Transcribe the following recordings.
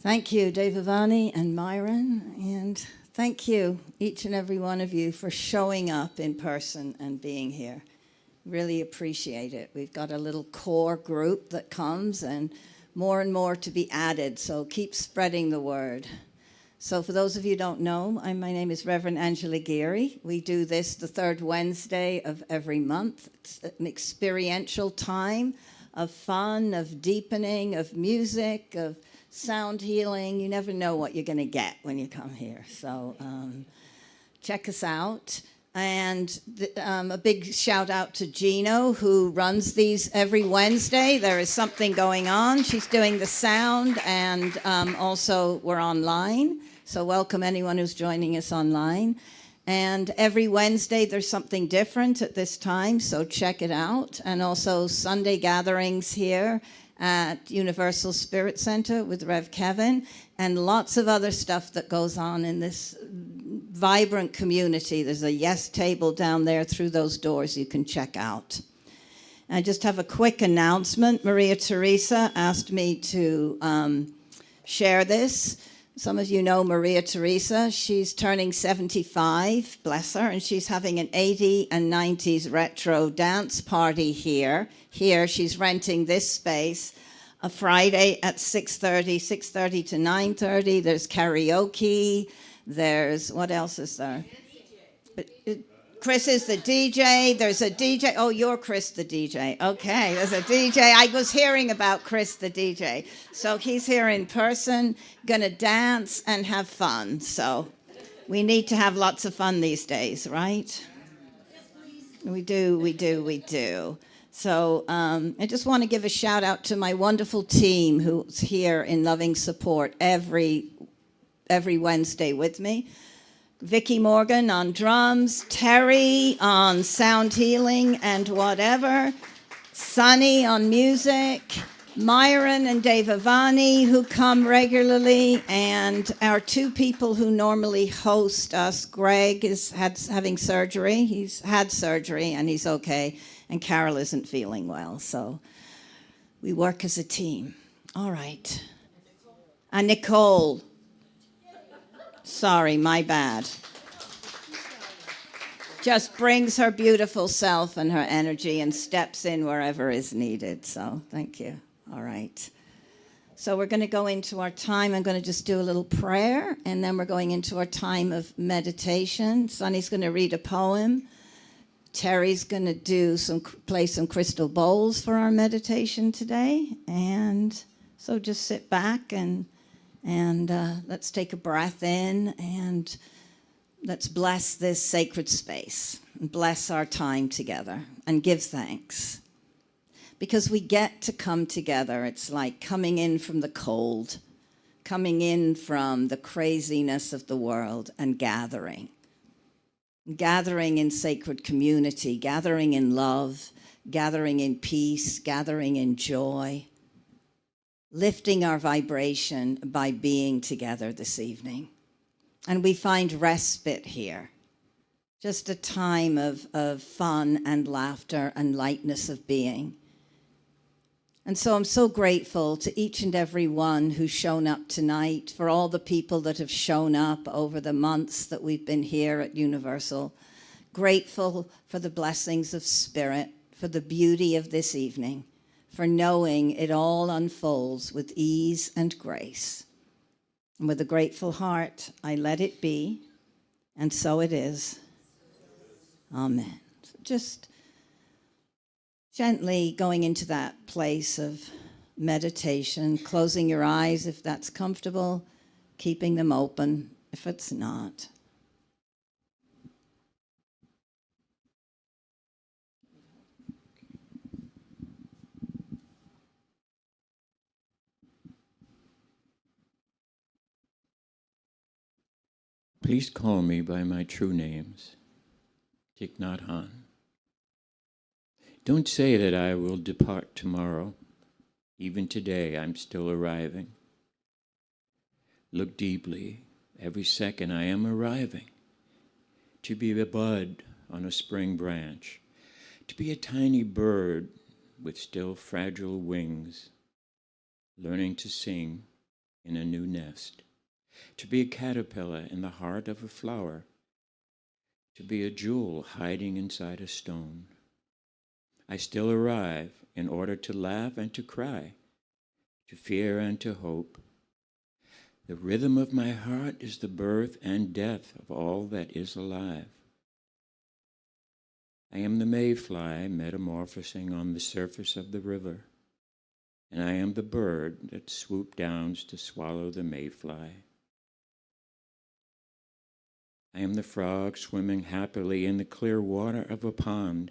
Thank you, Devavani and Myron, and thank you, each and every one of you, for showing up in person and being here. Really appreciate it. We've got a little core group that comes and more to be added, so keep spreading the word. So for those of you who don't know, my name is Reverend Angela Geary. We do this the third Wednesday of every month. It's an experiential time of fun, of deepening, of music, of sound healing. You never know what you're going to get when you come here. So check us out. And a big shout out to Gino, who runs these every Wednesday. There is something going on. She's doing the sound, and also we're online. So welcome anyone who's joining us online. And every Wednesday there's something different at this time, so check it out. And also Sunday gatherings here at Universal Spirit Center with Rev Kevin, and lots of other stuff that goes on in this vibrant community. There's a yes table down there through those doors you can check out. I just have a quick announcement. Maria Teresa asked me to share this. Some of you know Maria Teresa. She's turning 75, bless her, and she's having an 80s and 90s retro dance party here. Here, she's renting this space a Friday at 6:30 to 9:30. There's karaoke. There's, what else is there? Chris is the DJ. There's a DJ. Oh, you're Chris the DJ. Okay, there's a DJ. I was hearing about Chris the DJ. So he's here in person, gonna dance and have fun. So we need to have lots of fun these days, right? We do. So I just want to give a shout out to my wonderful team who's here in loving support every Wednesday with me. Vicky Morgan on drums, Terry on sound healing and whatever, Sunny on music, Myron and Devavani who come regularly, and our two people who normally host us. Greg is having surgery. He's had surgery and he's okay, and Carol isn't feeling well. So we work as a team. All right. And Nicole. Sorry, my bad. Just brings her beautiful self and her energy and steps in wherever is needed. So thank you. All right. So we're going to go into our time. I'm going to just do a little prayer, and then we're going into our time of meditation. Sunny's going to read a poem. Terry's going to play some crystal bowls for our meditation today. And so just sit back and let's take a breath in, and let's bless this sacred space, and bless our time together, and give thanks. Because we get to come together. It's like coming in from the cold, coming in from the craziness of the world, and gathering in sacred community, gathering in love, gathering in peace, gathering in joy, lifting our vibration by being together this evening. And we find respite here, just a time of fun and laughter and lightness of being. And so I'm so grateful to each and every one who's shown up tonight, for all the people that have shown up over the months that we've been here at Universal. Grateful for the blessings of Spirit, for the beauty of this evening, for knowing it all unfolds with ease and grace. And with a grateful heart, I let it be, and so it is. Amen. So just gently going into that place of meditation, closing your eyes if that's comfortable, keeping them open if it's not. Please call me by my true names, Thich Nhat Hanh. Don't say that I will depart tomorrow. Even today, I'm still arriving. Look deeply. Every second I am arriving. To be a bud on a spring branch. To be a tiny bird with still fragile wings, learning to sing in a new nest, to be a caterpillar in the heart of a flower, to be a jewel hiding inside a stone. I still arrive in order to laugh and to cry, to fear and to hope. The rhythm of my heart is the birth and death of all that is alive. I am the mayfly metamorphosing on the surface of the river, and I am the bird that swooped down to swallow the mayfly. I am the frog swimming happily in the clear water of a pond.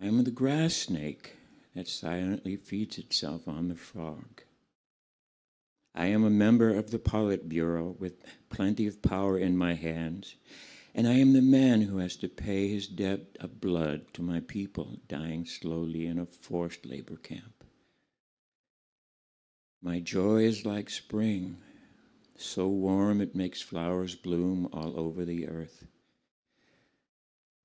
I am the grass snake that silently feeds itself on the frog. I am a member of the Politburo with plenty of power in my hands, and I am the man who has to pay his debt of blood to my people dying slowly in a forced labor camp. My joy is like spring, so warm it makes flowers bloom all over the earth.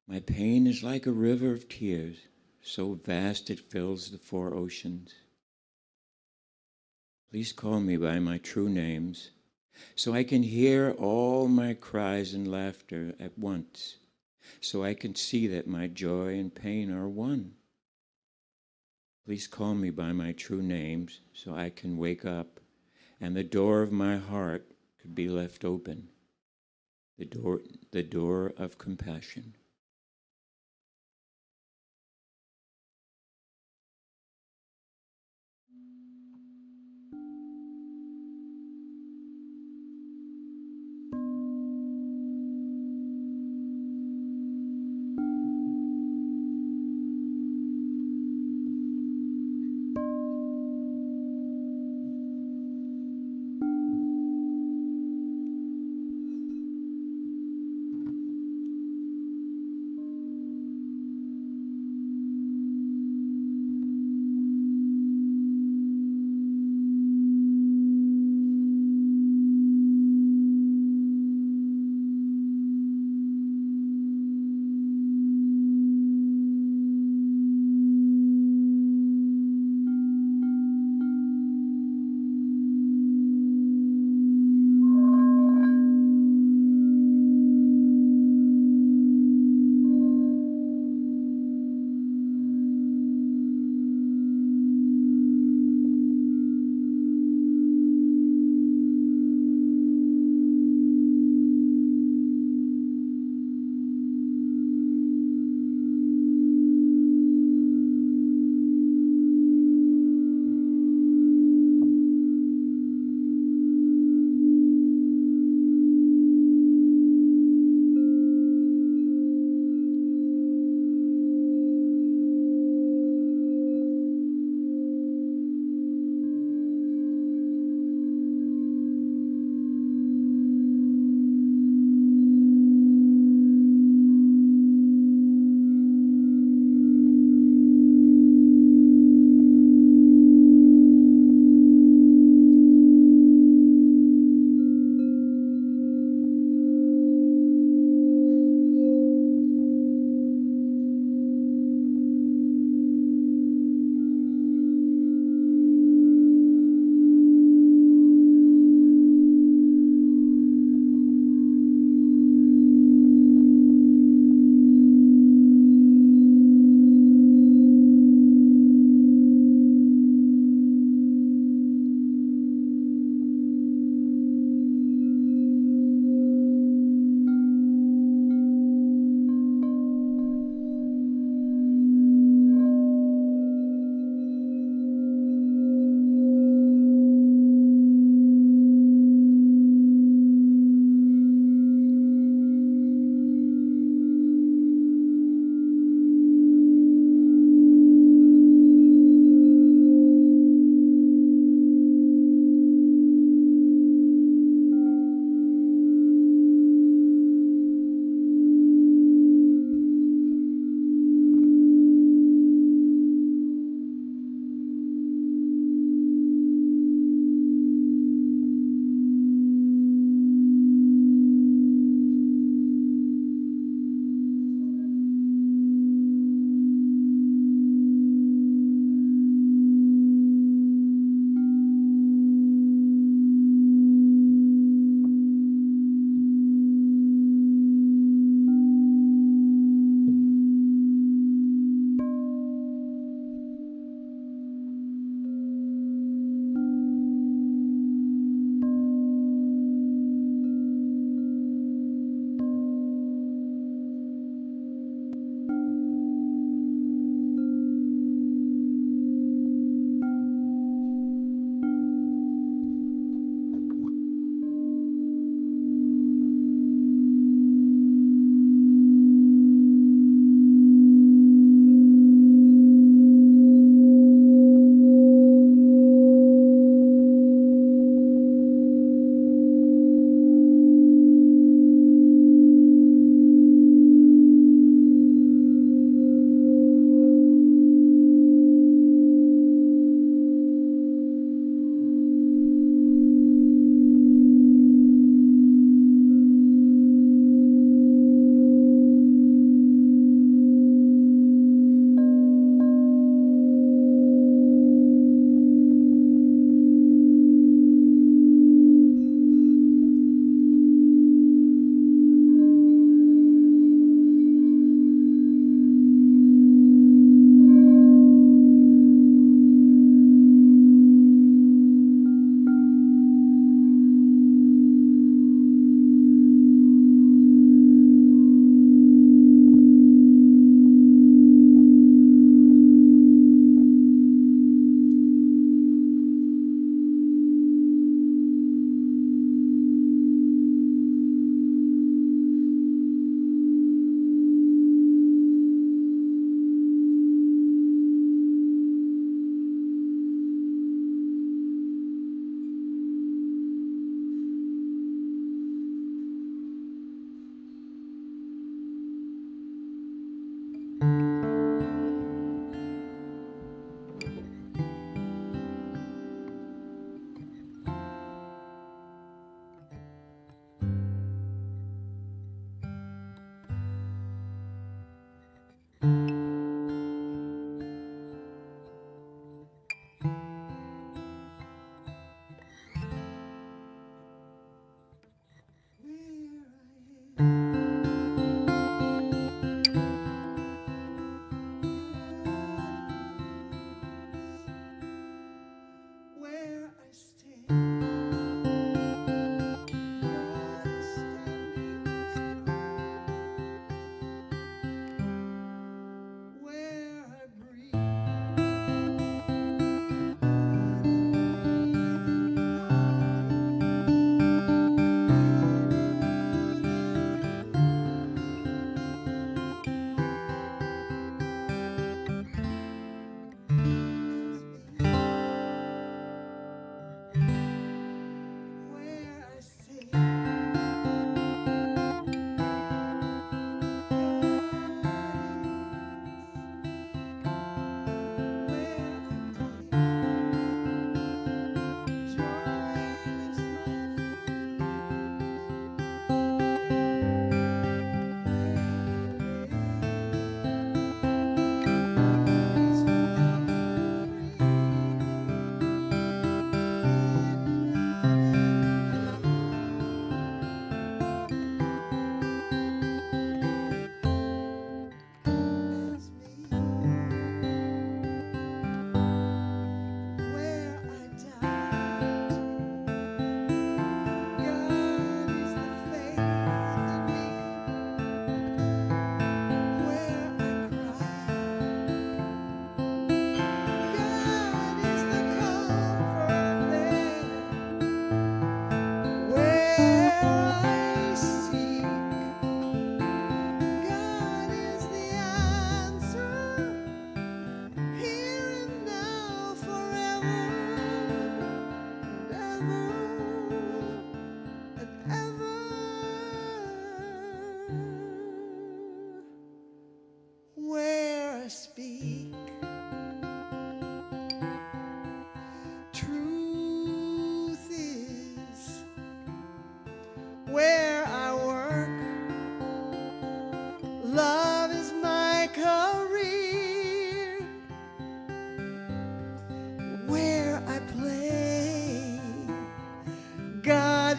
My pain is like a river of tears, so vast it fills the four oceans. Please call me by my true names, so I can hear all my cries and laughter at once, so I can see that my joy and pain are one. Please call me by my true names, so I can wake up, and the door of my heart could be left open, the door of compassion.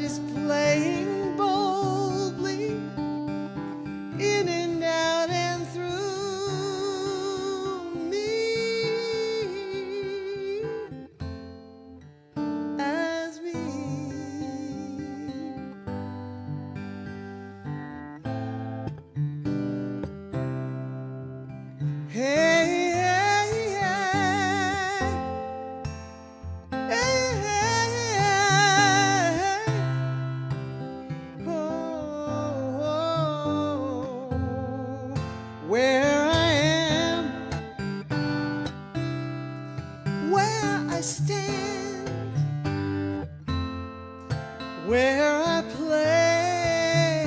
is playing boldly in and out and through me as me. Hey, hey, hey. Hey, hey, hey. Oh, where I am, where I stand, where I play,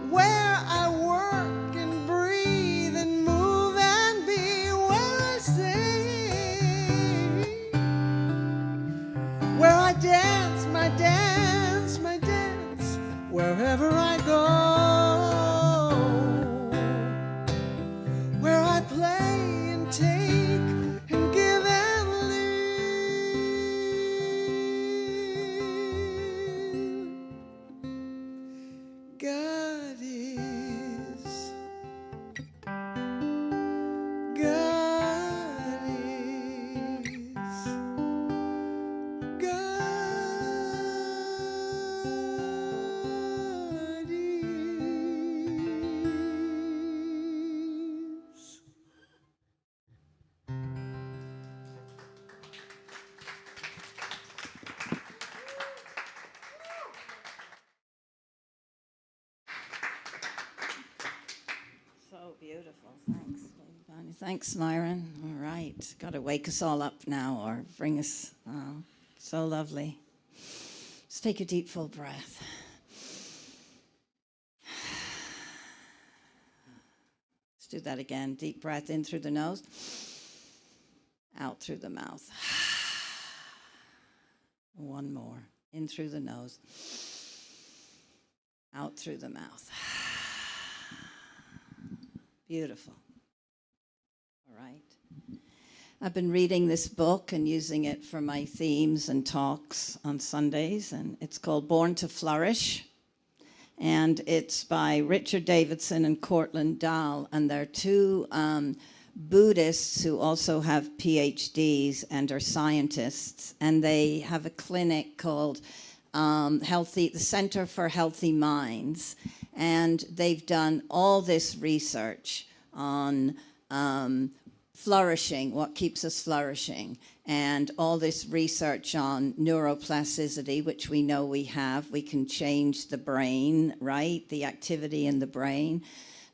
where I work and breathe and move and be, where I sing, where I dance my dance, my dance, wherever I go, where I play and take and give and leave. God is, God is, God is. So beautiful. Thanks, Lady Bonnie. Thanks, Myron. All right. Got to wake us all up now or bring us. Oh, so lovely. Let's take a deep, full breath. Let's do that again. Deep breath in through the nose, out through the mouth. One more. In through the nose, out through the mouth. Beautiful. All right. I've been reading this book and using it for my themes and talks on Sundays, and it's called Born to Flourish. And it's by Richard Davidson and Cortland Dahl, and they're two Buddhists who also have PhDs and are scientists, and they have a clinic called the Center for Healthy Minds, and they've done all this research on flourishing, what keeps us flourishing, and all this research on neuroplasticity, which we know we have. We can change the brain, right? The activity in the brain.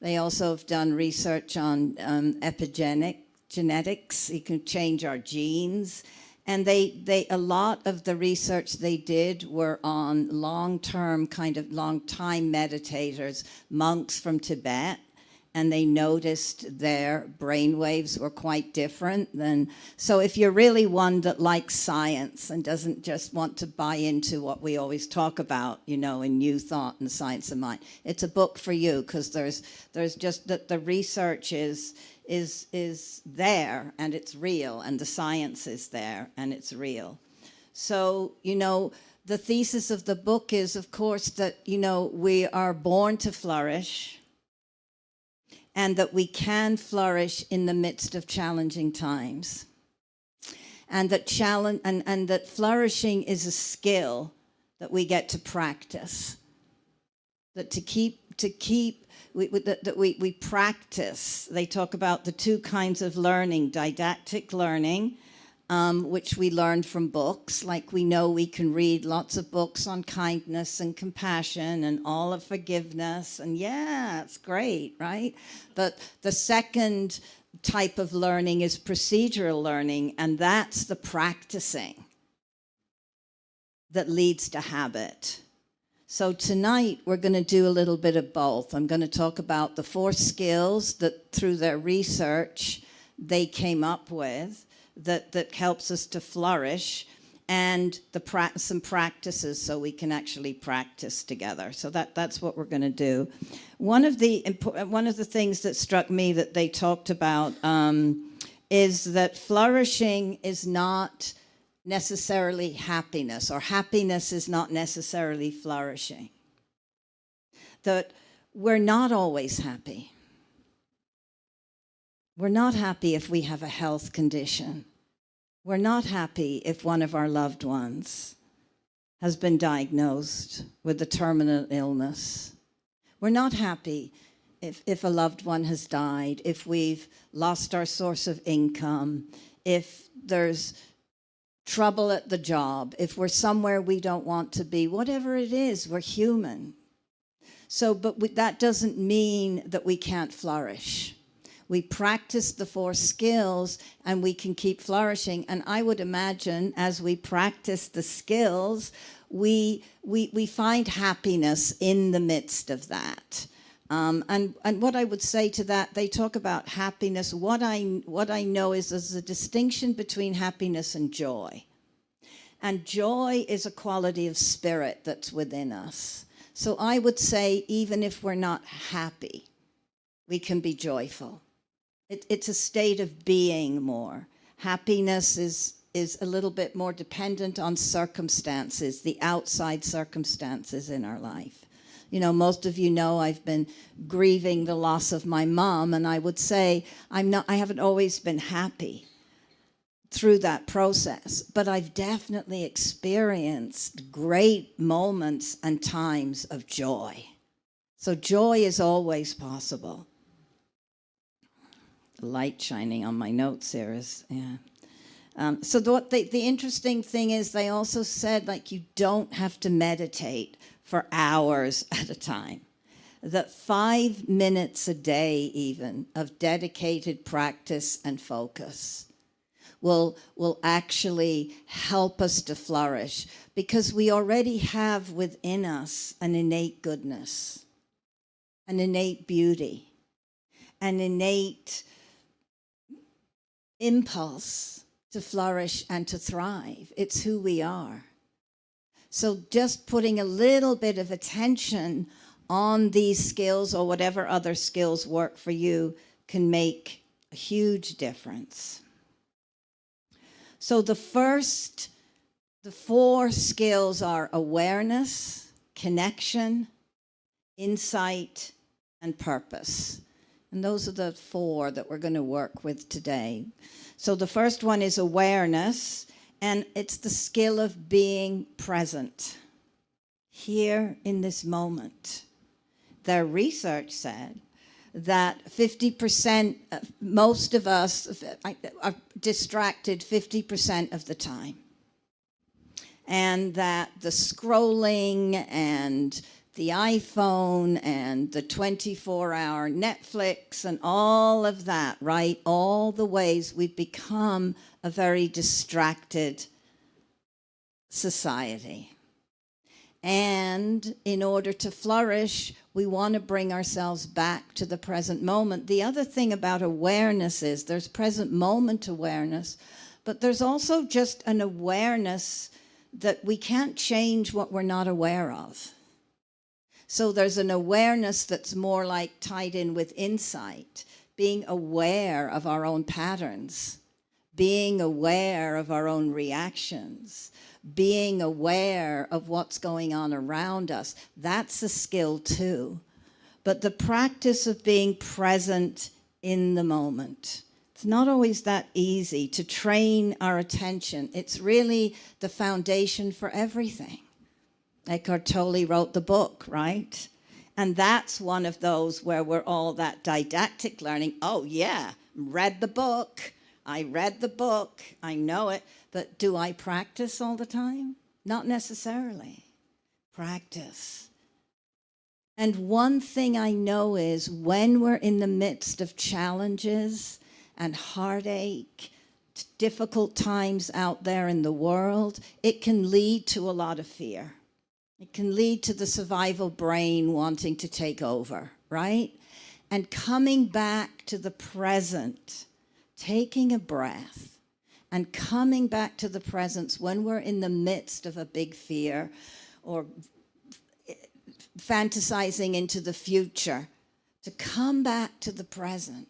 They also have done research on epigenetics. You can change our genes. And a lot of the research they did were on long-time meditators, monks from Tibet, and they noticed their brain waves were quite different than. So if you're really one that likes science and doesn't just want to buy into what we always talk about, in New Thought and Science of Mind, it's a book for you, because there's just that the research is there and it's real, and the science is there and it's real. So, the thesis of the book is, of course, that, we are born to flourish, and that we can flourish in the midst of challenging times. And that that flourishing is a skill that we get to practice. That we practice. They talk about the two kinds of learning: didactic learning, which we learn from books. Like, we know we can read lots of books on kindness and compassion and all of forgiveness, and yeah, it's great, right? But the second type of learning is procedural learning, and that's the practicing that leads to habit. So tonight, we're going to do a little bit of both. I'm going to talk about the 4 skills that, through their research, they came up with that helps us to flourish, and some practices so we can actually practice together. So that's what we're going to do. One of the things that struck me that they talked about is that flourishing is not necessarily happiness, or happiness is not necessarily flourishing. That we're not always happy. We're not happy if we have a health condition. We're not happy if one of our loved ones has been diagnosed with a terminal illness. We're not happy if a loved one has died, if we've lost our source of income, if there's trouble at the job, if we're somewhere we don't want to be, whatever it is, we're human. So, but that doesn't mean that we can't flourish. We practice the 4 skills and we can keep flourishing. And I would imagine as we practice the skills, we find happiness in the midst of that. And what I would say to that, they talk about happiness. What I know is there's a distinction between happiness and joy. And joy is a quality of spirit that's within us. So I would say even if we're not happy, we can be joyful. It's a state of being more. Happiness is a little bit more dependent on circumstances, the outside circumstances in our life. You know, most of you know I've been grieving the loss of my mom, and I would say I haven't always been happy through that process, but I've definitely experienced great moments and times of joy. So joy is always possible. The light shining on my notes here is, yeah. So the interesting thing is they also said, like, you don't have to meditate for hours at a time. That 5 minutes a day even of dedicated practice and focus will actually help us to flourish, because we already have within us an innate goodness, an innate beauty, an innate impulse to flourish and to thrive. It's who we are. So just putting a little bit of attention on these skills or whatever other skills work for you can make a huge difference. So the 4 skills are awareness, connection, insight, and purpose. And those are the 4 that we're going to work with today. So the first one is awareness, and it's the skill of being present here in this moment. Their research said that 50%, most of us are distracted 50% of the time. And that the scrolling and the iPhone and the 24-hour Netflix and all of that, right? All the ways we've become a very distracted society. And in order to flourish, we want to bring ourselves back to the present moment. The other thing about awareness is there's present moment awareness, but there's also just an awareness that we can't change what we're not aware of. So there's an awareness that's more like tied in with insight, being aware of our own patterns, being aware of our own reactions, being aware of what's going on around us. That's a skill too. But the practice of being present in the moment, it's not always that easy to train our attention. It's really the foundation for everything. Eckhart Tolle wrote the book, right? And that's one of those where we're all that didactic learning. Oh, yeah, read the book. I read the book. I know it. But do I practice all the time? Not necessarily. Practice. And one thing I know is when we're in the midst of challenges and heartache, difficult times out there in the world, it can lead to a lot of fear. It can lead to the survival brain wanting to take over, right? And coming back to the present, taking a breath, and coming back to the presence when we're in the midst of a big fear or fantasizing into the future, to come back to the present.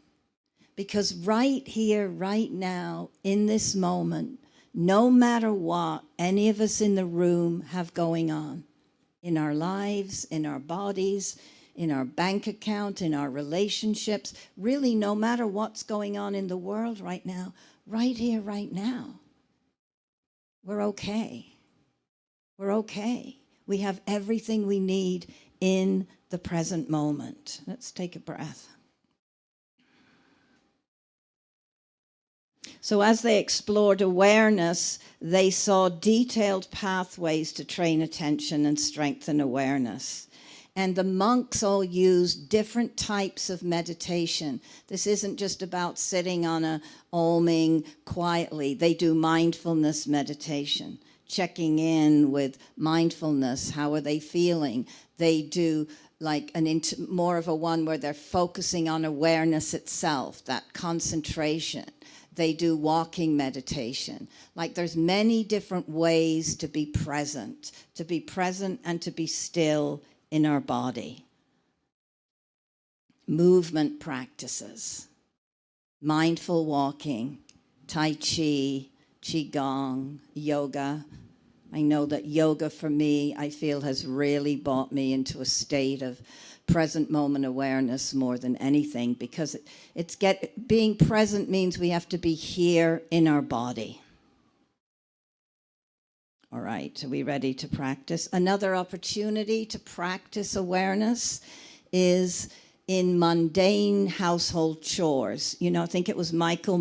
Because right here, right now, in this moment, no matter what any of us in the room have going on in our lives, in our bodies, in our bank account, in our relationships, really no matter what's going on in the world right now, right here, right now, we're okay. We're okay. We have everything we need in the present moment. Let's take a breath. So as they explored awareness, they saw detailed pathways to train attention and strengthen awareness. And the monks all used different types of meditation. This isn't just about sitting on a oming quietly. They do mindfulness meditation, checking in with mindfulness. How are they feeling? They do like more of a one where they're focusing on awareness itself, that concentration. They do walking meditation. Like there's many different ways to be present and to be still in our body. Movement practices, mindful walking, Tai Chi, Qigong, yoga. I know that yoga for me, I feel has really brought me into a state of present moment awareness more than anything, because being present means we have to be here in our body. All right, are we ready to practice? Another opportunity to practice awareness is in mundane household chores. You know, I think it was Thomas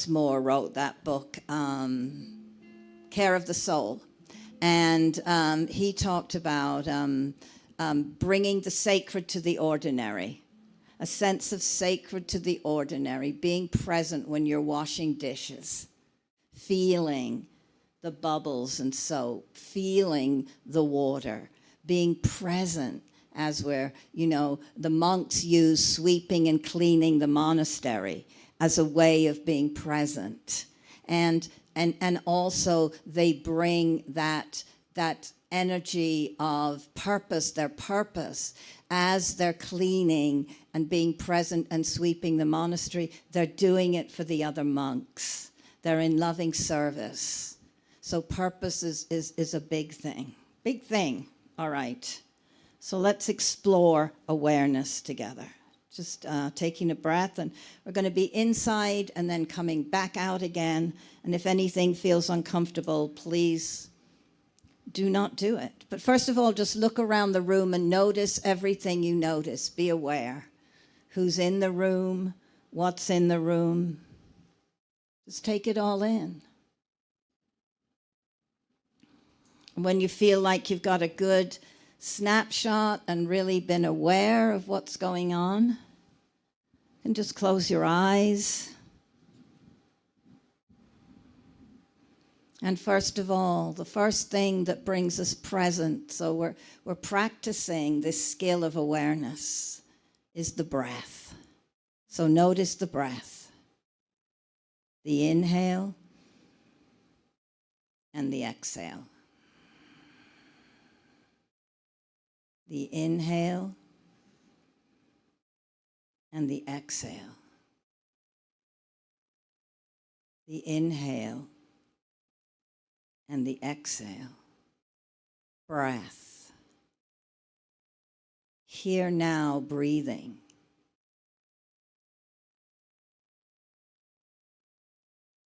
More wrote that book, Care of the Soul. And he talked about bringing the sacred to the ordinary, a sense of sacred to the ordinary, being present when you're washing dishes, feeling the bubbles and soap, feeling the water, being present as the monks use sweeping and cleaning the monastery as a way of being present. And also they bring that energy of purpose, their purpose, as they're cleaning and being present and sweeping the monastery, they're doing it for the other monks. They're in loving service. So purpose is a big thing. Big thing. All right. So let's explore awareness together. Just taking a breath, and we're going to be inside and then coming back out again. And if anything feels uncomfortable, please do not do it. But first of all, just look around the room and notice everything you notice. Be aware. Who's in the room? What's in the room? Just take it all in. When you feel like you've got a good snapshot and really been aware of what's going on, and just close your eyes. And first of all, the first thing that brings us present, so we're practicing this skill of awareness, is the breath. So notice the breath, the inhale and the exhale. The inhale and the exhale. The inhale and the exhale. Breath. Here now, breathing.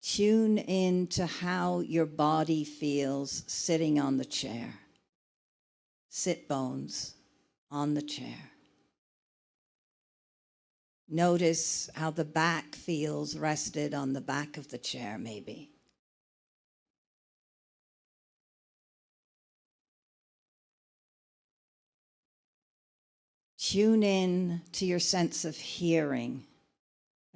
Tune in to how your body feels sitting on the chair. Sit bones on the chair. Notice how the back feels rested on the back of the chair, maybe. Tune in to your sense of hearing,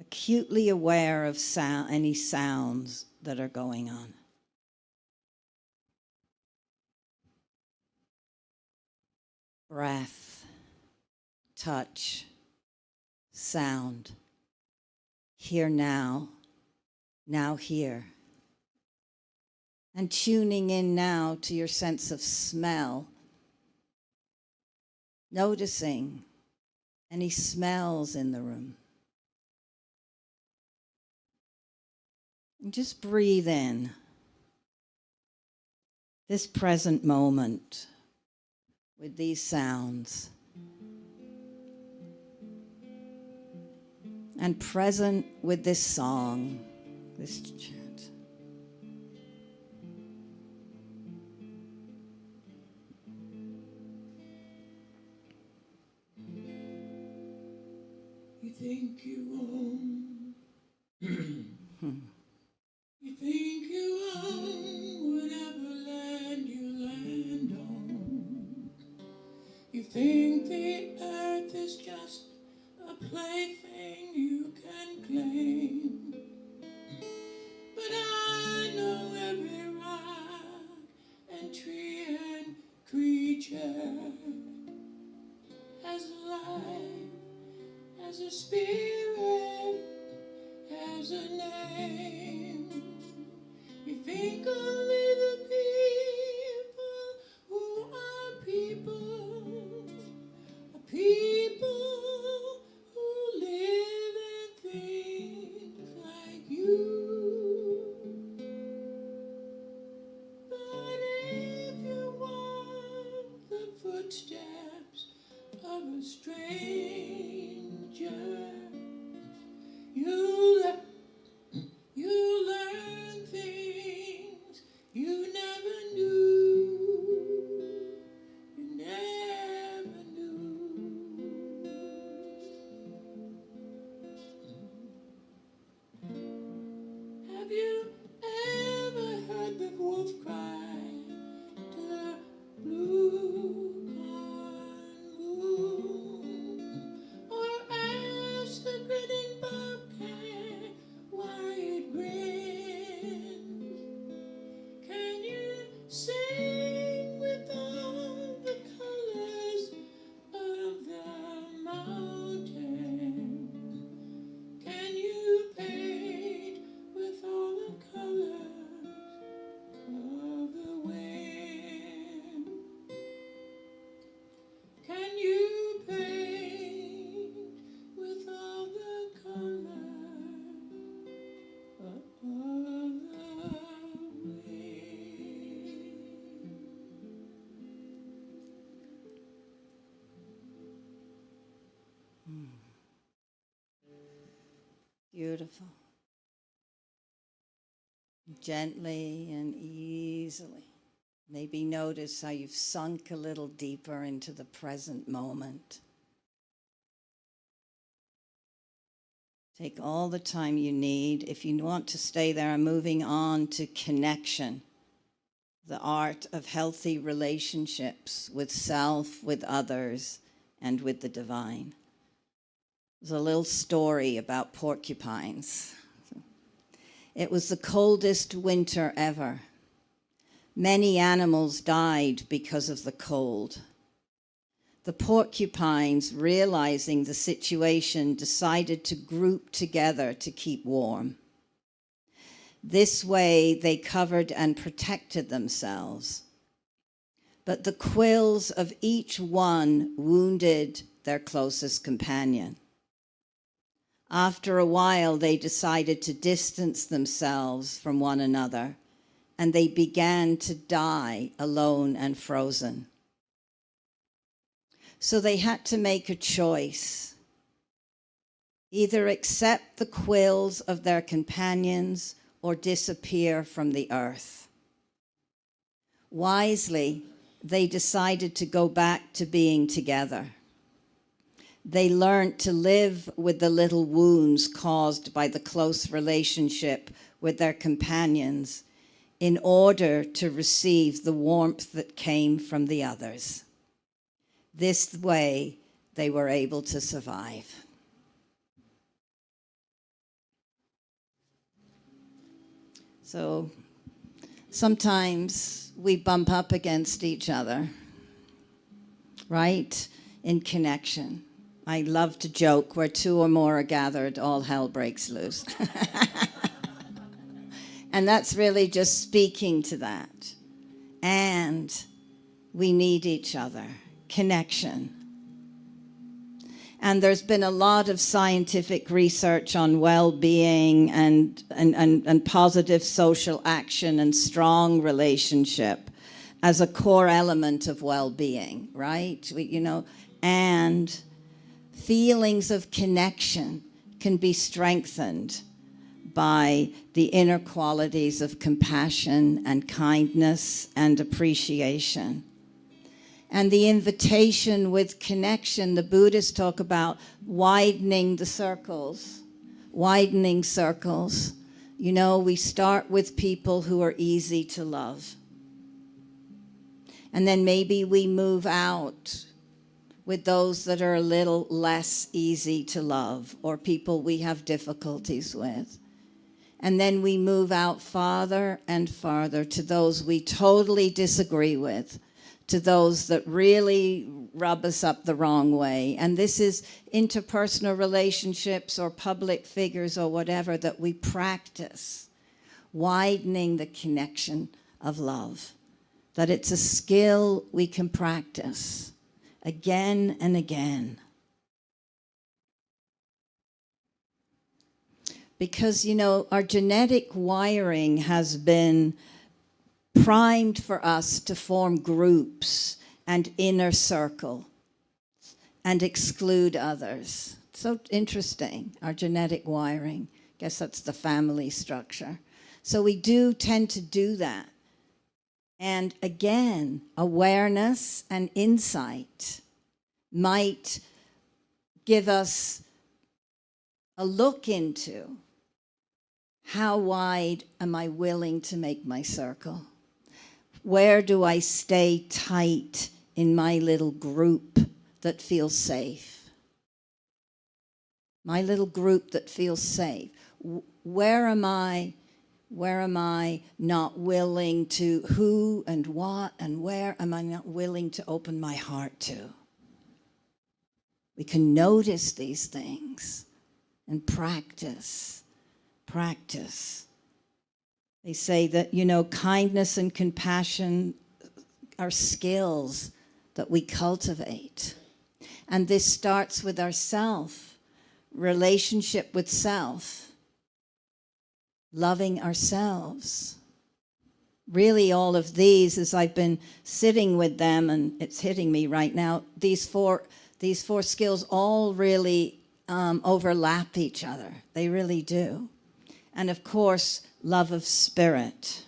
acutely aware of any sounds that are going on. Breath, touch, sound. Here now, now here. And tuning in now to your sense of smell. Noticing any smells in the room. And just breathe in this present moment with these sounds. And present with this song, this chant. You think you own, you think you own whatever land you land on. You think the earth is just a plaything you can claim. But I know every rock and tree and creature has life, has a spirit, has a name. You think only the people who are people are people who live and think like you. But if you want the footsteps of a stranger, you learn things you never knew. You never knew. Have you ever heard the wolf cry to the blue corn moon? Or ask the grinning bobcat why it grins? Can you sing with all the colors of the mountain? Can you paint with all the colors of the wind? Can you paint with all the colors of the wind? Beautiful. Gently and easily. Maybe notice how you've sunk a little deeper into the present moment. Take all the time you need. If you want to stay there, I'm moving on to connection, the art of healthy relationships with self, with others, and with the divine. There's a little story about porcupines. It was the coldest winter ever. Many animals died because of the cold. The porcupines, realizing the situation, decided to group together to keep warm. This way, they covered and protected themselves. But the quills of each one wounded their closest companion. After a while, they decided to distance themselves from one another, and they began to die alone and frozen. So they had to make a choice. Either accept the quills of their companions or disappear from the earth. Wisely, they decided to go back to being together. They learned to live with the little wounds caused by the close relationship with their companions in order to receive the warmth that came from the others. This way, they were able to survive. So sometimes we bump up against each other, right? In connection. I love to joke, where two or more are gathered, all hell breaks loose. And that's really just speaking to that. And we need each other, connection. And there's been a lot of scientific research on well-being and positive social action and strong relationship as a core element of well-being, right? And feelings of connection can be strengthened by the inner qualities of compassion and kindness and appreciation. And the invitation with connection, the Buddhists talk about widening the circles, widening circles. We start with people who are easy to love. And then maybe we move out with those that are a little less easy to love, or people we have difficulties with. And then we move out farther and farther to those we totally disagree with, to those that really rub us up the wrong way. And this is interpersonal relationships or public figures or whatever that we practice, widening the connection of love, that it's a skill we can practice again and again. Because, our genetic wiring has been primed for us to form groups and inner circle and exclude others. So interesting, our genetic wiring. Guess that's the family structure. So we do tend to do that. And again, awareness and insight might give us a look into how wide am I willing to make my circle? Where do I stay tight in my little group that feels safe? My little group that feels safe. Where am I not willing to, who and what and where am I not willing to open my heart to? We can notice these things and practice. They say that, kindness and compassion are skills that we cultivate. And this starts with ourself, relationship with self, loving ourselves. Really, all of these, as I've been sitting with them, and it's hitting me right now, these four skills all really overlap each other. They really do. And of course, love of spirit.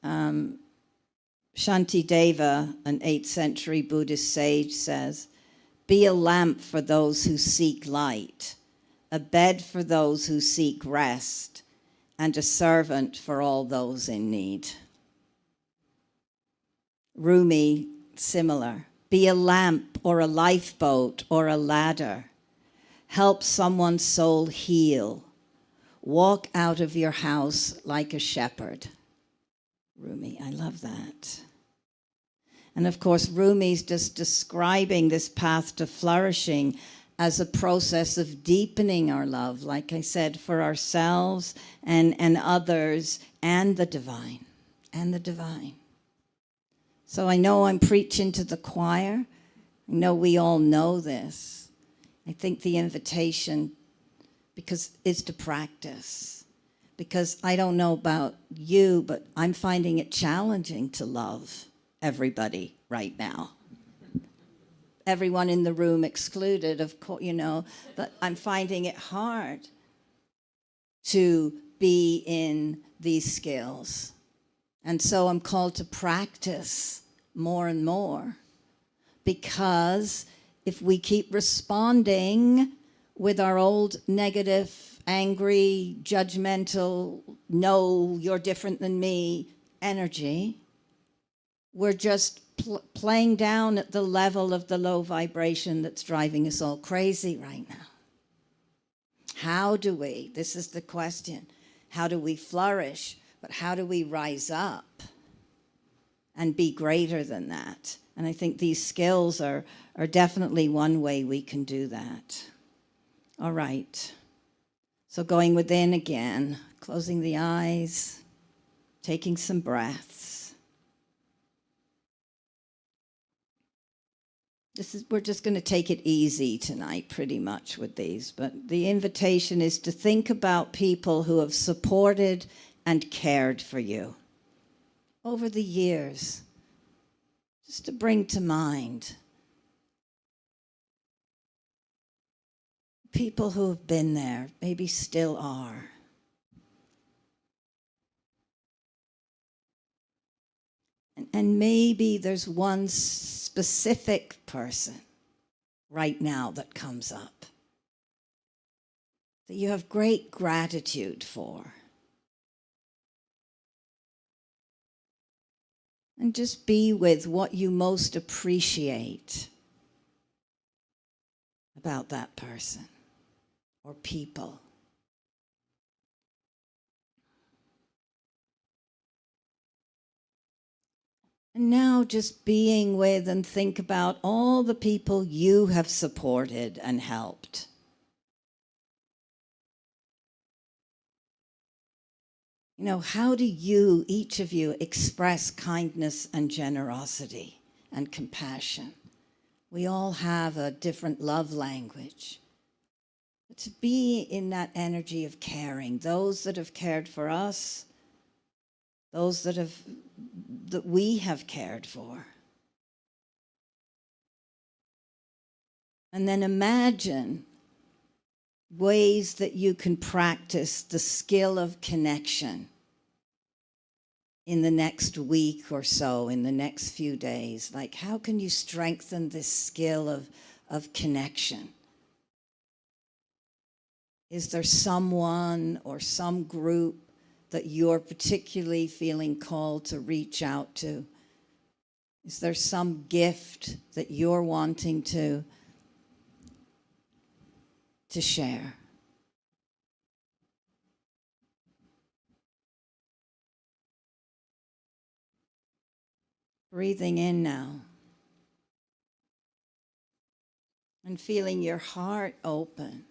Shantideva, an 8th century Buddhist sage, says, "Be a lamp for those who seek light, a bed for those who seek rest, and a servant for all those in need." Rumi, similar. Be a lamp or a lifeboat or a ladder. Help someone's soul heal. Walk out of your house like a shepherd. Rumi, I love that. And of course, Rumi's just describing this path to flourishing as a process of deepening our love, like I said, for ourselves and others and the divine, So I know I'm preaching to the choir. I know we all know this. I think the invitation, is to practice. Because I don't know about you, but I'm finding it challenging to love everybody right now. Everyone in the room excluded, of course, but I'm finding it hard to be in these skills. And so I'm called to practice more and more, because if we keep responding with our old negative, angry, judgmental, no, you're different than me energy, we're just playing down at the level of the low vibration that's driving us all crazy right now. How do we, this is the question, how do we flourish, but how do we rise up and be greater than that? And I think these skills are definitely one way we can do that. All right. So going within again, closing the eyes, taking some breaths. we're just going to take it easy tonight, pretty much, with these. But the invitation is to think about people who have supported and cared for you over the years, just to bring to mind people who have been there, maybe still are. And maybe there's one specific person right now that comes up that you have great gratitude for. And just be with what you most appreciate about that person or people. And now just being with and think about all the people you have supported and helped. You know, how do you, each of you, express kindness and generosity and compassion? We all have a different love language. But to be in that energy of caring, those that have cared for us, those that we have cared for. And then imagine ways that you can practice the skill of connection in the next week or so, in the next few days. Like, how can you strengthen this skill of connection? Is there someone or some group that you're particularly feeling called to reach out to? Is there some gift that you're wanting to share? Breathing in now and feeling your heart open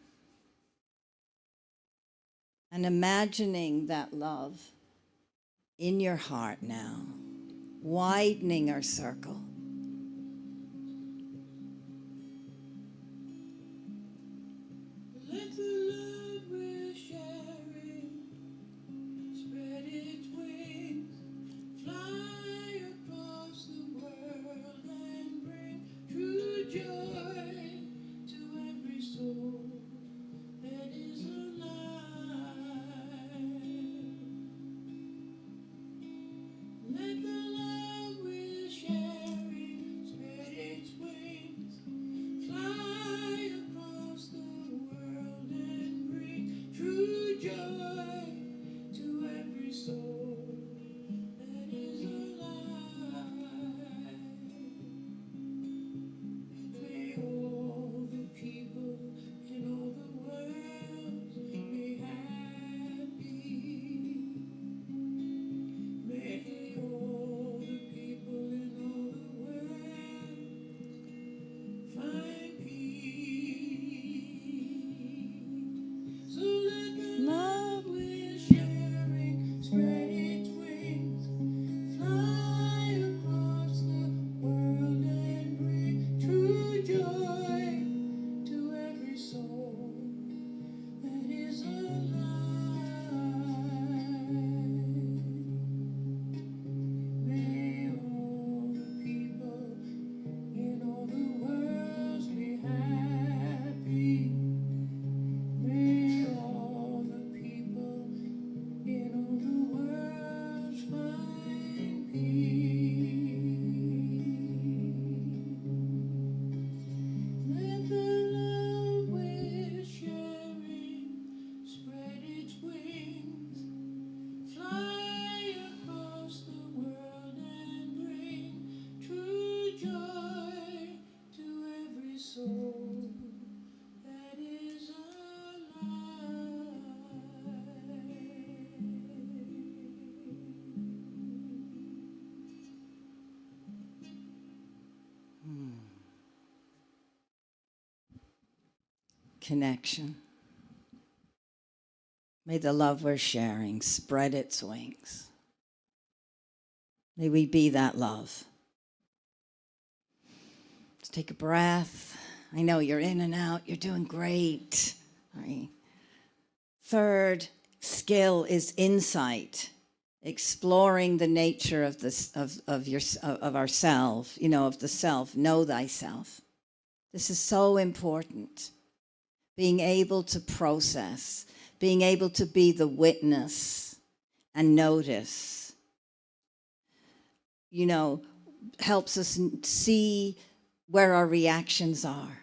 and imagining that love in your heart now, widening our circle. Let the love we're sharing spread its wings, fly across the world and bring true joy to every soul that is alive. Let the love we're sharing spread its wings, fly across the world and bring true joy to every soul that is alive. May all the people in all the world be happy. May all the people in all the world find peace. So let the love we're sharing spread its wings, fly across the world and bring true joy to every soul that is alive. May all the people in all the world be happy. May all the people in all the world find peace. Let the love we're sharing spread its wings, fly across the world and bring true joy to every soul that is alive. Connection. May the love we're sharing spread its wings. May we be that love. Let's take a breath. I know you're in and out. You're doing great. Right. Third skill is insight, exploring the nature of this of ourself, of the self. Know thyself. This is so important. Being able to process, being able to be the witness and notice, helps us see where our reactions are,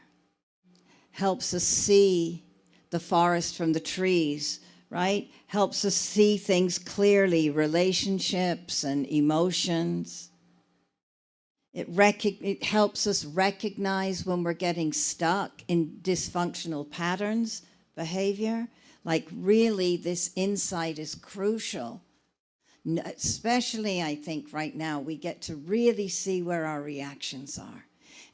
helps us see the forest from the trees, right? Helps us see things clearly, relationships and emotions. It helps us recognize when we're getting stuck in dysfunctional patterns, behavior. Like really, this insight is crucial. Especially, I think, right now, we get to really see where our reactions are.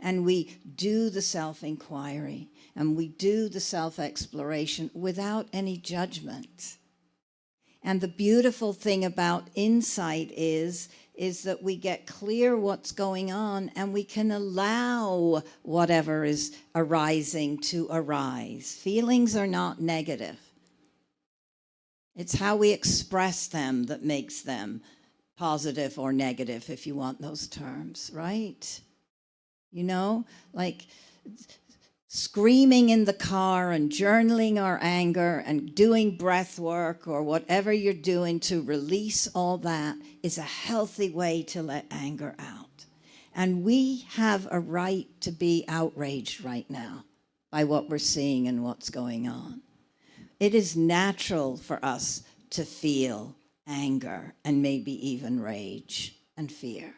And we do the self-inquiry and we do the self-exploration without any judgment. And the beautiful thing about insight is that we get clear what's going on and we can allow whatever is arising to arise. Feelings are not negative. It's how we express them that makes them positive or negative, if you want those terms, right? Like screaming in the car and journaling our anger and doing breath work or whatever you're doing to release all that is a healthy way to let anger out. And we have a right to be outraged right now by what we're seeing and what's going on. It is natural for us to feel anger and maybe even rage and fear.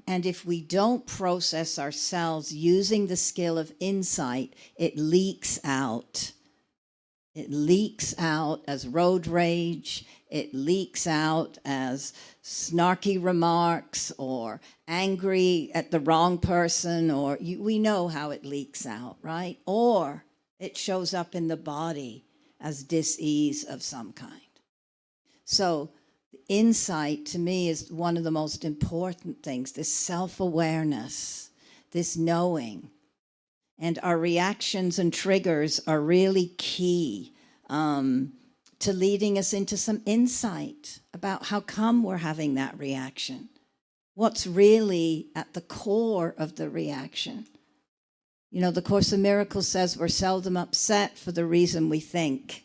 And if we don't process ourselves using the skill of insight, it leaks out. It leaks out as road rage. It leaks out as snarky remarks or angry at the wrong person, or we know how it leaks out, right? Or it shows up in the body as dis-ease of some kind. So insight, to me, is one of the most important things, this self-awareness, this knowing. And our reactions and triggers are really key to leading us into some insight about how come we're having that reaction. What's really at the core of the reaction? The Course in Miracles says we're seldom upset for the reason we think.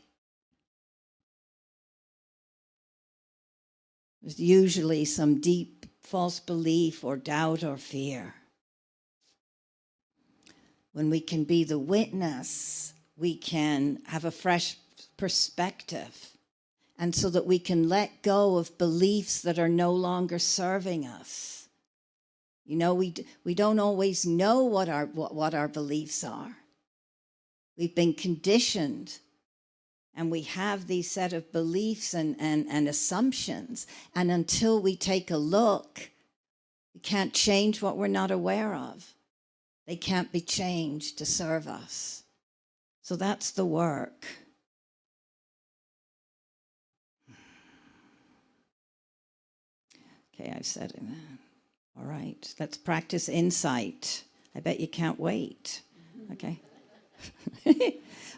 There's usually some deep false belief or doubt or fear. When we can be the witness, we can have a fresh perspective. And so that we can let go of beliefs that are no longer serving us. We don't always know what our beliefs are. We've been conditioned. And we have these set of beliefs and assumptions. And until we take a look, we can't change what we're not aware of. They can't be changed to serve us. So that's the work. Okay, I've said it. All right, let's practice insight. I bet you can't wait. Okay.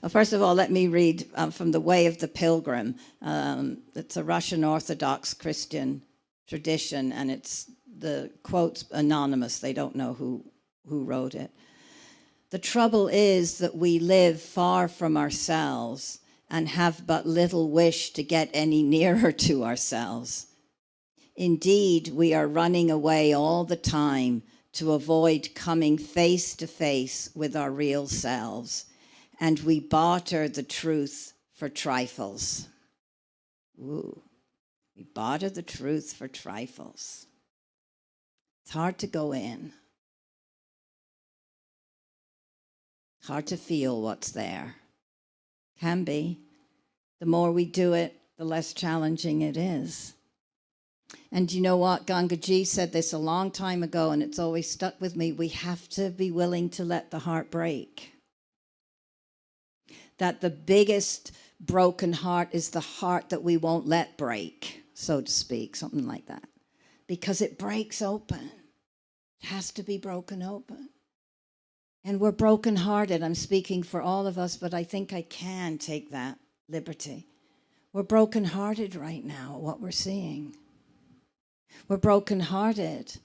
Well, first of all, let me read from The Way of the Pilgrim. It's a Russian Orthodox Christian tradition, and the quote's anonymous. They don't know who wrote it. The trouble is that we live far from ourselves and have but little wish to get any nearer to ourselves. Indeed, we are running away all the time to avoid coming face to face with our real selves, and we barter the truth for trifles. Ooh, we barter the truth for trifles. It's hard to go in. It's hard to feel what's there. Can be. The more we do it, the less challenging it is. And you know what? Gangaji said this a long time ago, and it's always stuck with me. We have to be willing to let the heart break. That the biggest broken heart is the heart that we won't let break, so to speak, something like that. Because it breaks open. It has to be broken open. And we're brokenhearted. I'm speaking for all of us, but I think I can take that liberty. We're brokenhearted right now at what we're seeing. We're brokenhearted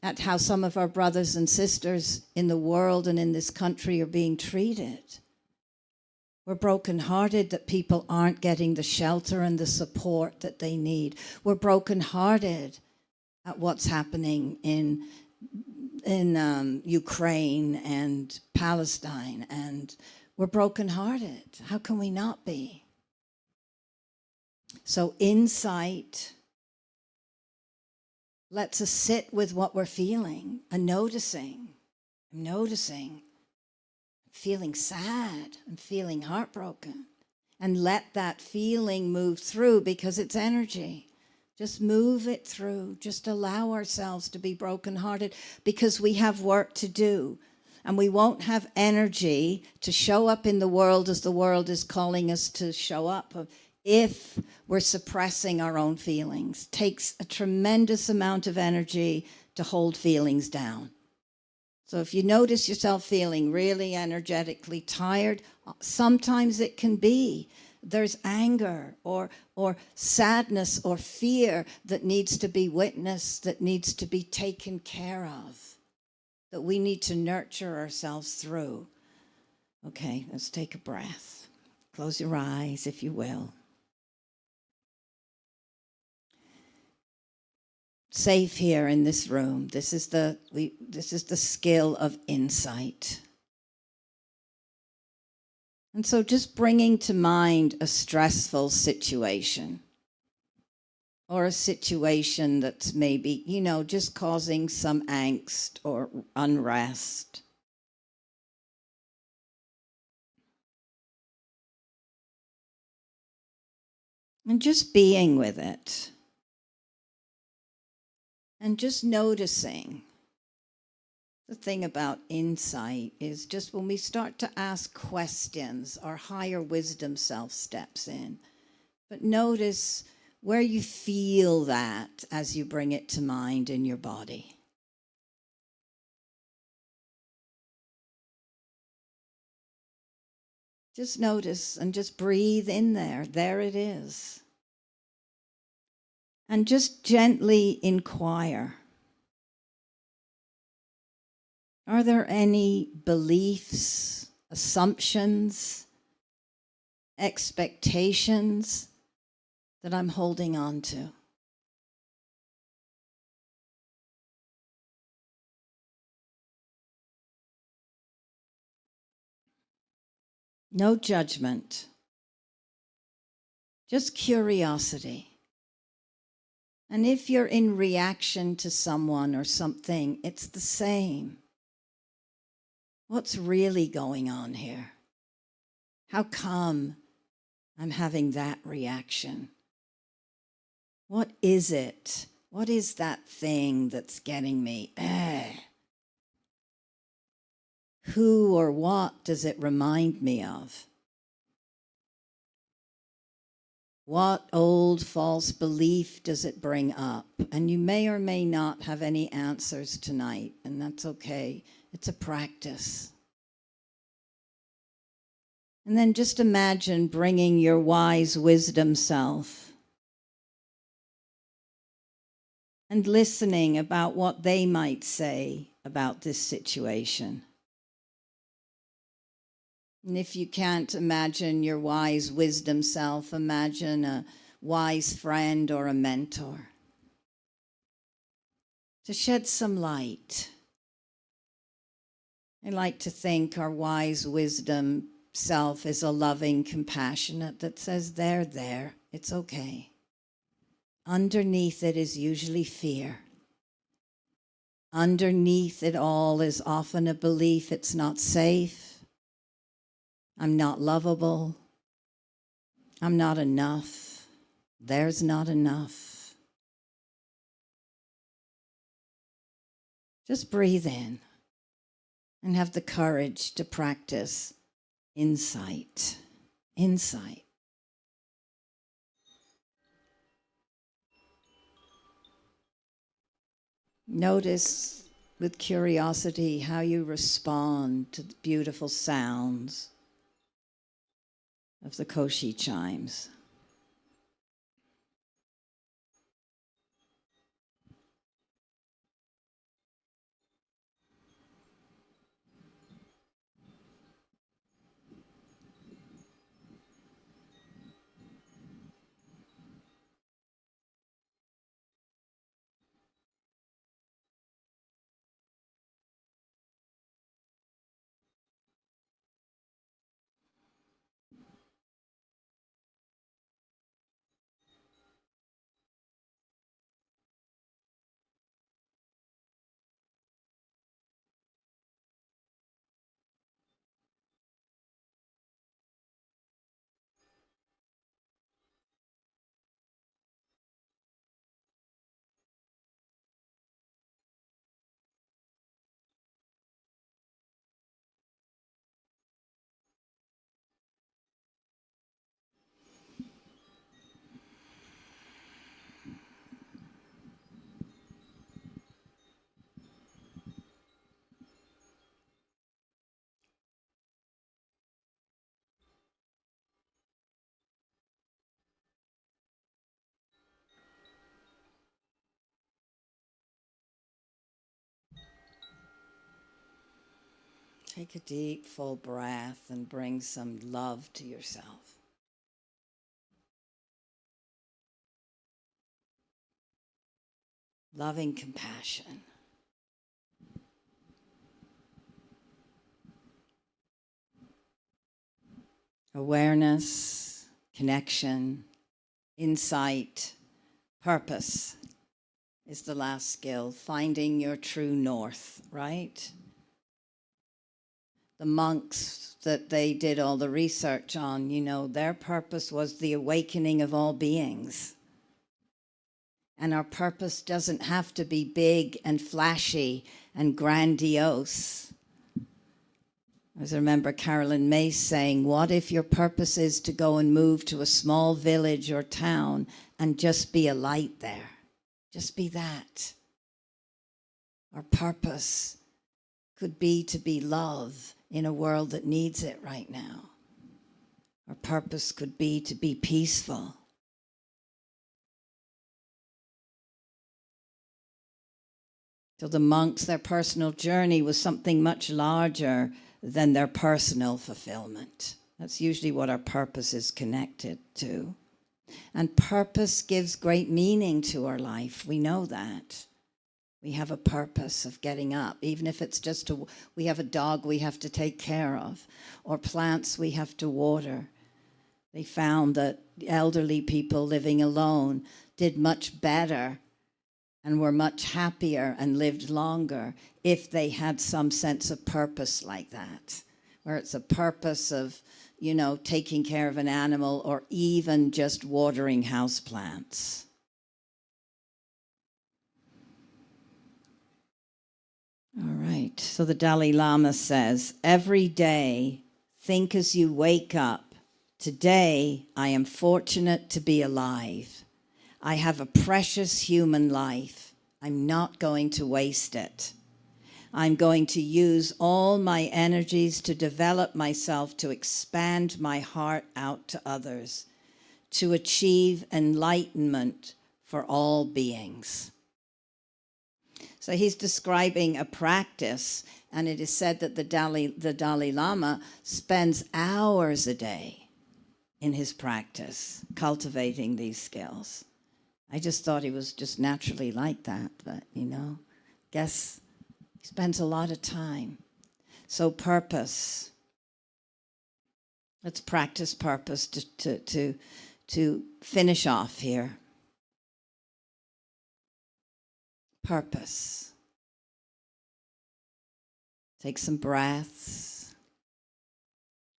at how some of our brothers and sisters in the world and in this country are being treated. We're brokenhearted that people aren't getting the shelter and the support that they need. We're brokenhearted at what's happening in Ukraine and Palestine, and we're brokenhearted. How can we not be? So insight lets us sit with what we're feeling and noticing. I'm noticing. Feeling sad and feeling heartbroken, and let that feeling move through because it's energy. Just move it through. Just allow ourselves to be brokenhearted because we have work to do, and we won't have energy to show up in the world as the world is calling us to show up if we're suppressing our own feelings. It takes a tremendous amount of energy to hold feelings down. So if you notice yourself feeling really energetically tired, sometimes it can be there's anger or sadness or fear that needs to be witnessed, that needs to be taken care of, that we need to nurture ourselves through. Okay, let's take a breath. Close your eyes, if you will. Safe here in this room. This is the skill of insight. And so just bringing to mind a stressful situation or a situation that's maybe, just causing some angst or unrest. And just being with it. And just noticing. The thing about insight is just when we start to ask questions, our higher wisdom self steps in. But notice where you feel that as you bring it to mind in your body. Just notice and just breathe in there. There it is. And just gently inquire. Are there any beliefs, assumptions, expectations that I'm holding on to? No judgment, just curiosity. And if you're in reaction to someone or something, it's the same. What's really going on here? How come I'm having that reaction? What is it? What is that thing that's getting me? Who or what does it remind me of? What old false belief does it bring up? And you may or may not have any answers tonight, and that's okay. It's a practice. And then just imagine bringing your wise wisdom self and listening about what they might say about this situation. And if you can't imagine your wise wisdom self, imagine a wise friend or a mentor to shed some light. I like to think our wise wisdom self is a loving, compassionate that says, there, it's okay. Underneath it is usually fear. Underneath it all is often a belief it's not safe. I'm not lovable. I'm not enough. There's not enough. Just breathe in and have the courage to practice insight. Insight. Notice with curiosity how you respond to the beautiful sounds of the Koshi chimes. Take a deep, full breath and bring some love to yourself. Loving compassion. Awareness, connection, insight, purpose is the last skill. Finding your true north, right? The monks that they did all the research on, you know, their purpose was the awakening of all beings. And our purpose doesn't have to be big and flashy and grandiose. I remember Carolyn Mace saying, what if your purpose is to go and move to a small village or town and just be a light there? Just be that. Our purpose could be to be love in a world that needs it right now. Our purpose could be to be peaceful. So the monks, their personal journey was something much larger than their personal fulfillment. That's usually what our purpose is connected to. And purpose gives great meaning to our life. We know that. We have a purpose of getting up, even if it's just we have a dog we have to take care of, or plants we have to water. They found that elderly people living alone did much better and were much happier and lived longer if they had some sense of purpose like that, where it's a purpose of, you know, taking care of an animal or even just watering houseplants. All right, so the Dalai Lama says, every day, think as you wake up, today I am fortunate to be alive. I have a precious human life. I'm not going to waste it. I'm going to use all my energies to develop myself, to expand my heart out to others, to achieve enlightenment for all beings. So he's describing a practice, and it is said that the Dalai Lama spends hours a day in his practice, cultivating these skills. I just thought he was just naturally like that, but, you know, guess he spends a lot of time. So purpose. Let's practice purpose to finish off here. Purpose. Take some breaths.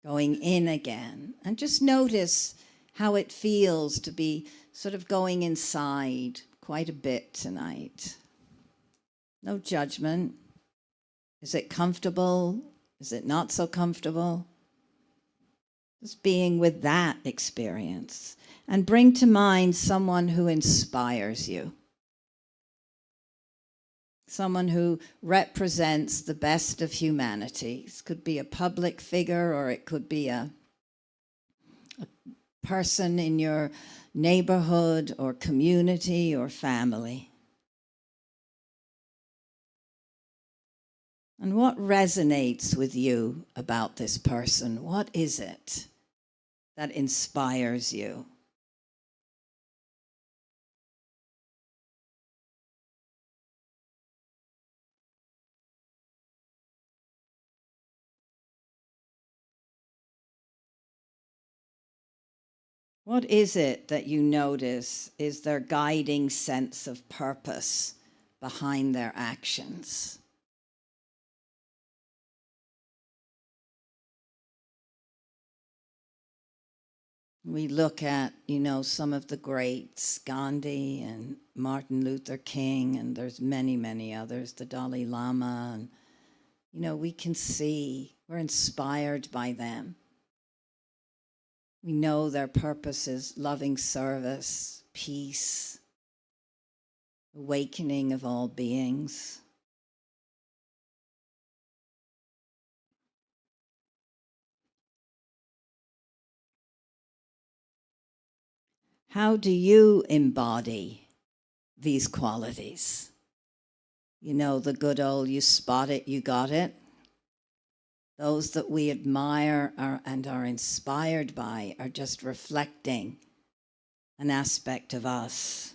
Going in again. And just notice how it feels to be sort of going inside quite a bit tonight. No judgment. Is it comfortable? Is it not so comfortable? Just being with that experience. And bring to mind someone who inspires you. someone who represents the best of humanity. This could be a public figure, or it could be a person in your neighborhood or community or family. And what resonates with you about this person? What is it that inspires you? What is it that you notice is their guiding sense of purpose behind their actions? We look at, some of the greats, Gandhi and Martin Luther King, and there's many, many others, the Dalai Lama, and, we can see, we're inspired by them. We know their purpose is loving service, peace, awakening of all beings. How do you embody these qualities? The good old, you spot it, you got it. Those that we admire and are inspired by are just reflecting an aspect of us.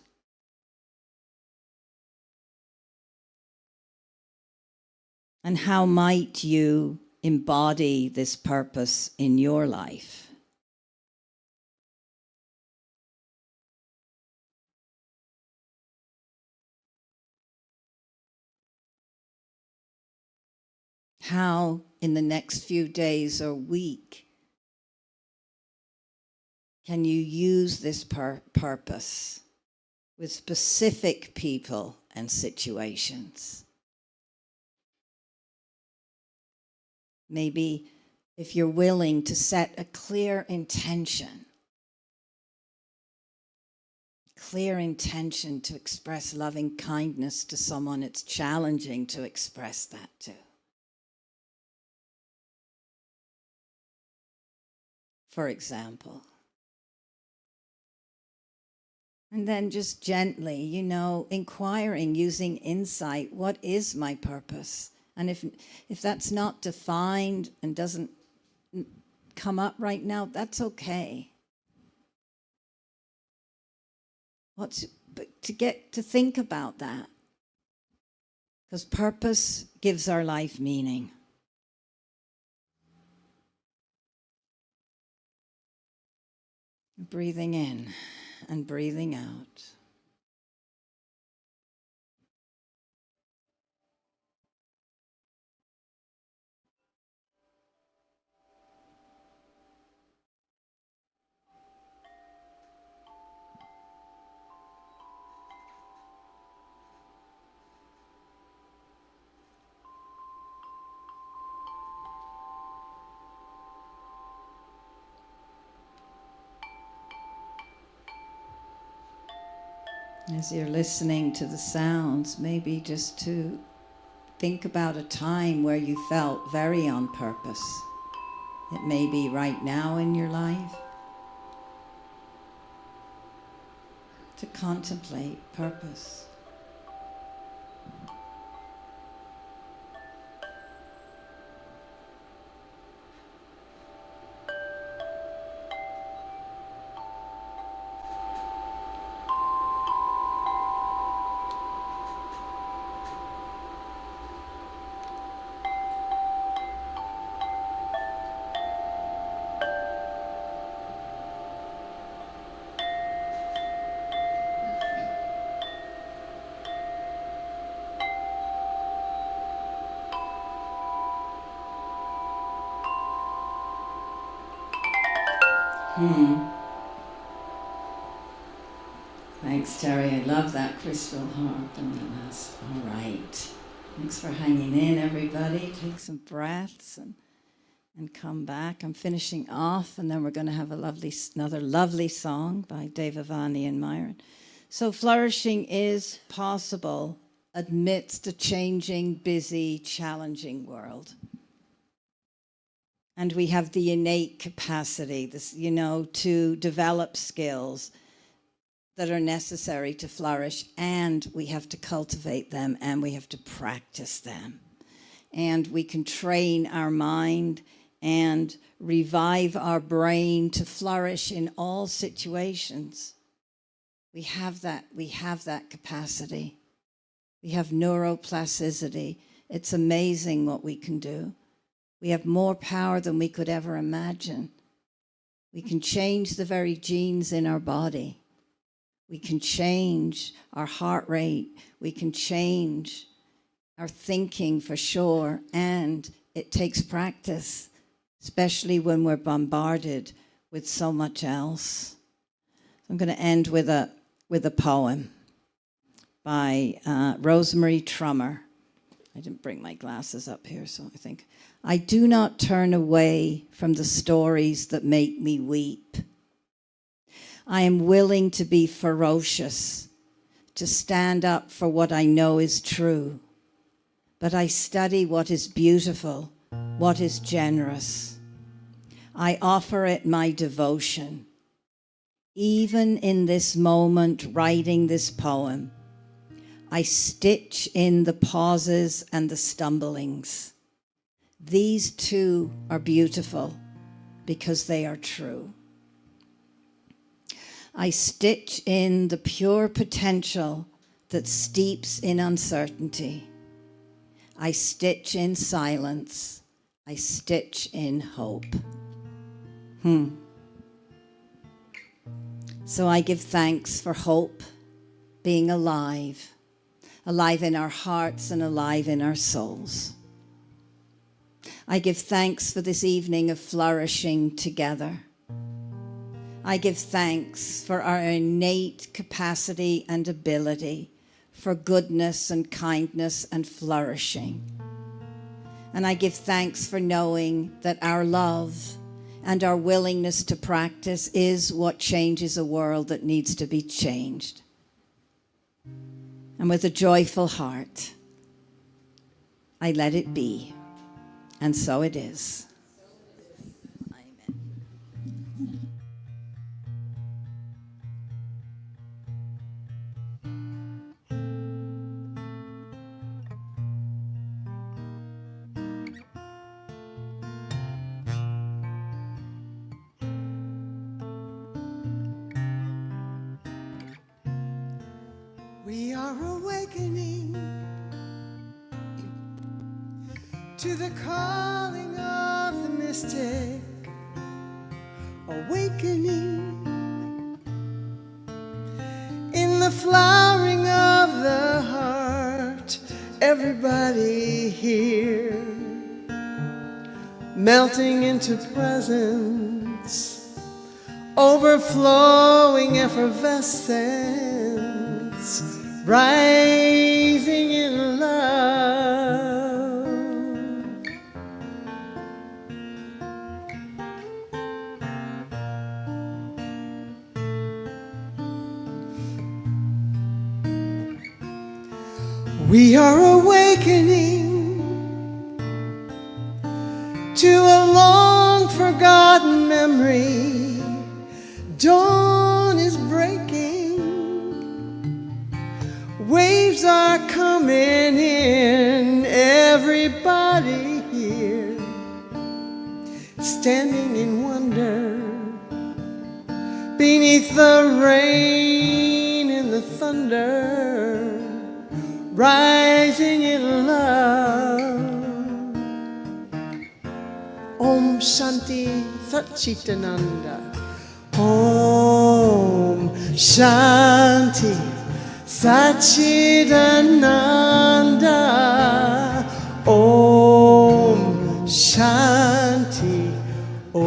And how might you embody this purpose in your life? How, in the next few days or week, can you use this purpose with specific people and situations? Maybe if you're willing to set a clear intention to express loving kindness to someone it's challenging to express that to. For example. And then just gently, inquiring, using insight, what is my purpose? And if that's not defined and doesn't come up right now, that's okay. But to get to think about that, because purpose gives our life meaning. Breathing in and breathing out. As you're listening to the sounds, maybe just to think about a time where you felt very on purpose. It may be right now in your life. To contemplate purpose. Thanks, Terry. I love that crystal harp and the last. All right. Thanks for hanging in, everybody. Take some breaths and come back. I'm finishing off, and then we're going to have another lovely song by Devavani and Myron. So flourishing is possible amidst a changing, busy, challenging world. And we have the innate capacity, to develop skills that are necessary to flourish, and we have to cultivate them, and we have to practice them. And we can train our mind and revive our brain to flourish in all situations. We have that capacity. We have neuroplasticity. It's amazing what we can do. We have more power than we could ever imagine. We can change the very genes in our body. We can change our heart rate. We can change our thinking for sure. And it takes practice, especially when we're bombarded with so much else. I'm going to end with a poem by Rosemary Trummer. I didn't bring my glasses up here, so I think. I do not turn away from the stories that make me weep. I am willing to be ferocious, to stand up for what I know is true. But I study what is beautiful, what is generous. I offer it my devotion. Even in this moment, writing this poem, I stitch in the pauses and the stumblings. These too are beautiful because they are true. I stitch in the pure potential that steeps in uncertainty. I stitch in silence. I stitch in hope. So I give thanks for hope being alive in our hearts and alive in our souls. I give thanks for this evening of flourishing together. I give thanks for our innate capacity and ability for goodness and kindness and flourishing. And I give thanks for knowing that our love and our willingness to practice is what changes a world that needs to be changed. And with a joyful heart, I let it be. And so it is. Amen. We are awakening to the calling of the mystic, awakening in the flowering of the heart. Everybody here melting into presence, overflowing effervescence, rising in love. We are awakening to a long forgotten memory. Dawn is breaking, waves are coming in. Everybody here standing in wonder beneath the rain and the thunder, rising in love. Om Shanti Satchitananda. Om Shanti Satchitananda. Om Shanti. Om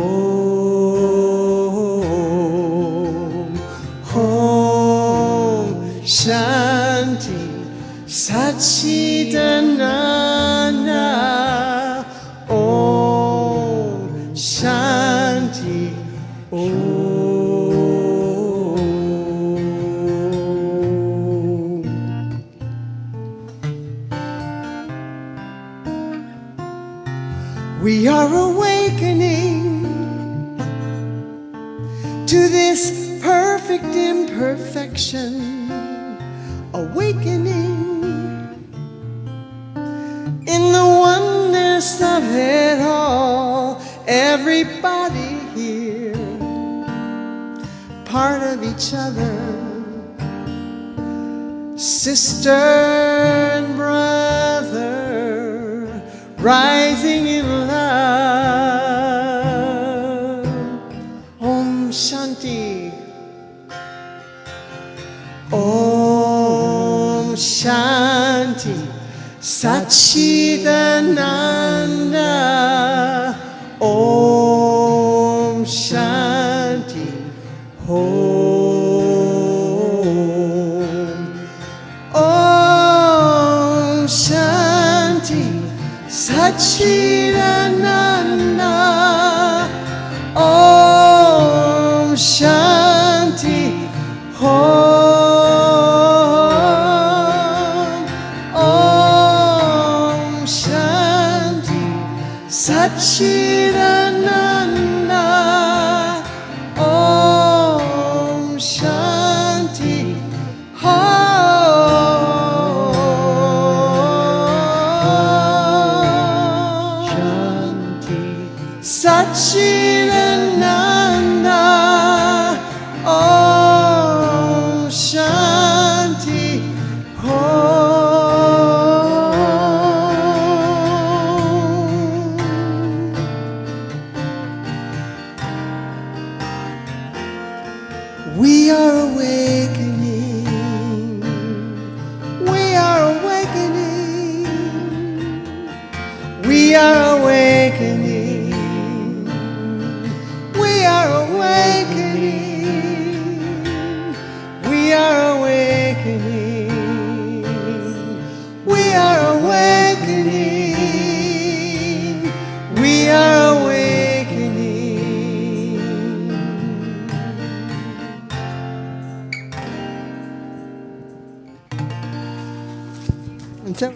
Shanti Satchitananda. Om Shanti. Om. We are awakening to this perfect imperfection, awakening in the oneness of it all. Everybody here, part of each other, sister and brother, rising in love. Om Shanti. Om Shanti. Satchidananda. Om Shanti. Om Shanti. Satchidananda. Om Shanti. Om Shanti. Satchidananda. Om Shanti. Shanti. Satchidananda. Om Shanti. We are awakening. We are awakening. We are awakening. We are awakening. We are awakening. We are awakening. We are awakening. And so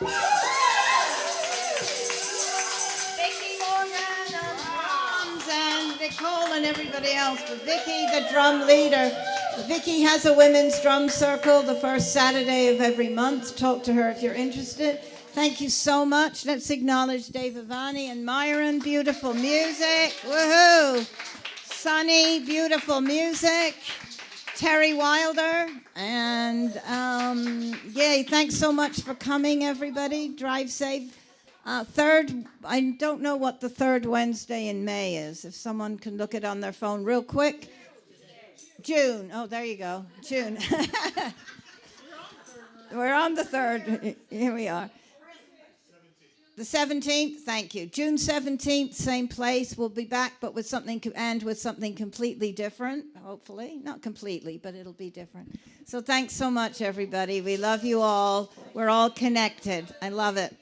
Vicky Morgan on drums and Nicole and everybody else. But Vicky, the drum leader. Vicky has a women's drum circle the first Saturday of every month. Talk to her if you're interested. Thank you so much. Let's acknowledge Dave Ivani and Myron. Beautiful music. Woohoo! Sunny, beautiful music. Terry Wilder. And yay, thanks so much for coming, everybody. Drive safe. I don't know what the third Wednesday in May is. If someone can look it on their phone real quick. June. Oh, there you go. June. We're on the 3rd. Here we are. The 17th, thank you. June 17th, same place. We'll be back, but with something completely different, hopefully. Not completely, but it'll be different. So thanks so much, everybody. We love you all. We're all connected. I love it.